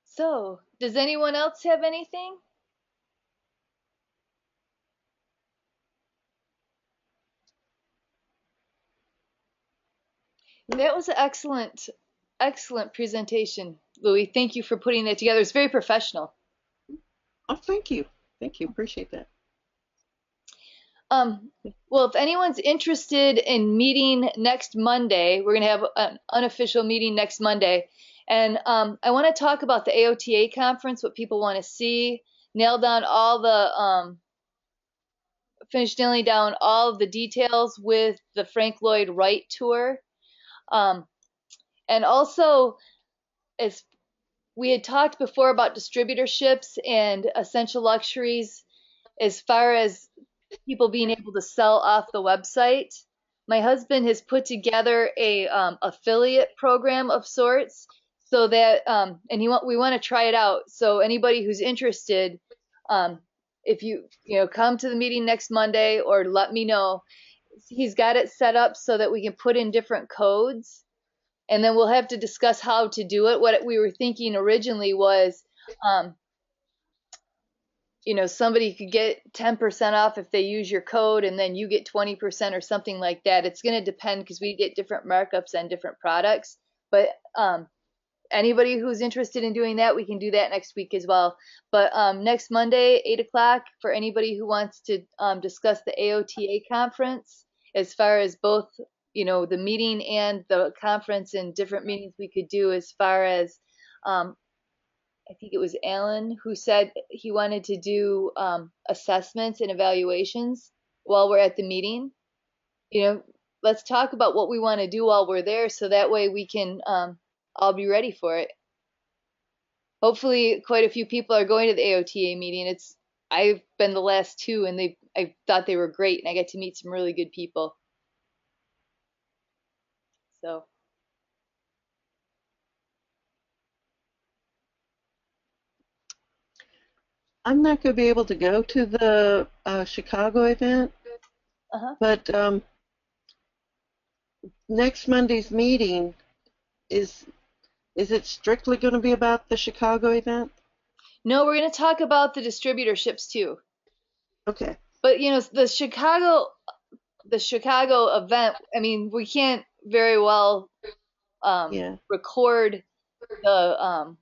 So, does anyone else have anything? That was an excellent presentation, Louis. Thank you for putting that together. It's very professional. Oh, thank you. Thank you. Appreciate that. Um, well, if anyone's interested in meeting next Monday, we're going to have an unofficial meeting next Monday. And I want to talk about the AOTA conference, what people want to see, nail down all the, finish nailing down all of the details with the Frank Lloyd Wright tour. Um, and also, as we had talked before about distributorships and essential luxuries as far as people being able to sell off the website. My husband has put together a affiliate program of sorts so that and we want to try it out. So anybody who's interested, um, if you come to the meeting next Monday or let me know, he's got it set up so that we can put in different codes and then we'll have to discuss how to do it. What we were thinking originally was, um, somebody could get 10% off if they use your code, and then you get 20% or something like that. It's going to depend because we get different markups on different products. But anybody who's interested in doing that, we can do that next week as well. But next Monday, 8 o'clock, for anybody who wants to discuss the AOTA conference, as far as both, the meeting and the conference, and different meetings we could do, as far as, I think it was Alan who said he wanted to do assessments and evaluations while we're at the meeting. Let's talk about what we want to do while we're there, so that way we can all be ready for it. Hopefully, quite a few people are going to the AOTA meeting. I've been the last two, and I thought they were great, and I get to meet some really good people. So. I'm not going to be able to go to the Chicago event, but next Monday's meeting, is it strictly going to be about the Chicago event? No, we're going to talk about the distributorships too. Okay. But the Chicago event, I mean, we can't very well record the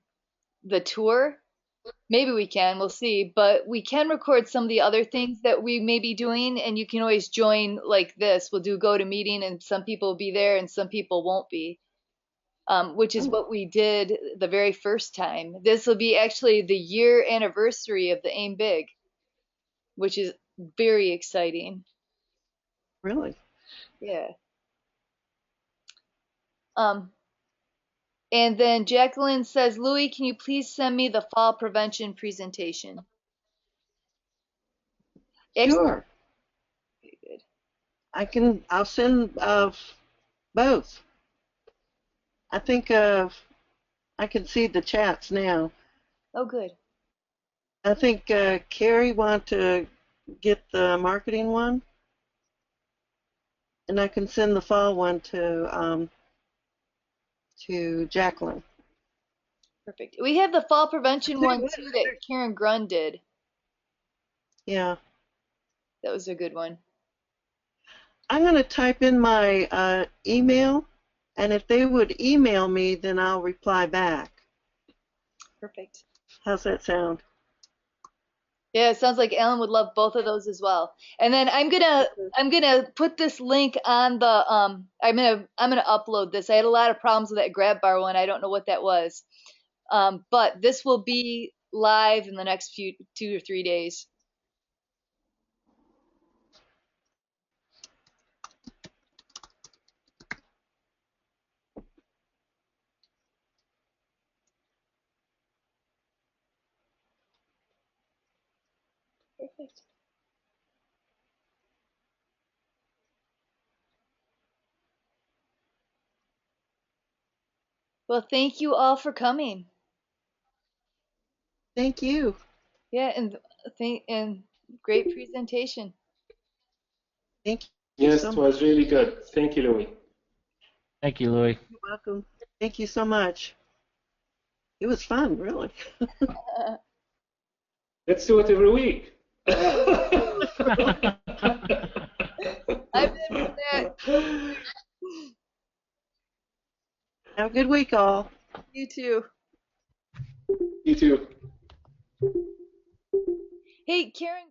tour. Maybe we can, we'll see. But we can record some of the other things that we may be doing, and you can always join like this. We'll do go to meeting, and some people will be there and some people won't be, which is what we did the very first time. This will be actually the year anniversary of the Aim Big, which is very exciting. Really? Yeah. And then Jacqueline says, Louie, can you please send me the fall prevention presentation? Sure. Okay, good. I'll send both. I think I can see the chats now. Oh, good. I think Carrie want to get the marketing one, and I can send the fall one to Jacqueline. Perfect. We have the fall prevention one too that Karen Grund did. Yeah. That was a good one. I'm going to type in my email, and if they would email me, then I'll reply back. Perfect. How's that sound? Yeah, it sounds like Alan would love both of those as well. And then I'm gonna put this link on the I'm gonna upload this. I had a lot of problems with that grab bar one. I don't know what that was. But this will be live in the next 2 or 3 days. Perfect. Well, thank you all for coming. Thank you. Yeah, and great presentation. Thank you Yes, so it much. was really good. Thank you, Louie. Thank you, Louie. You're welcome. Thank you so much. It was fun, really. Let's do it every week. I'm in for that. Have a good week, all. You too. You too. Hey, Karen.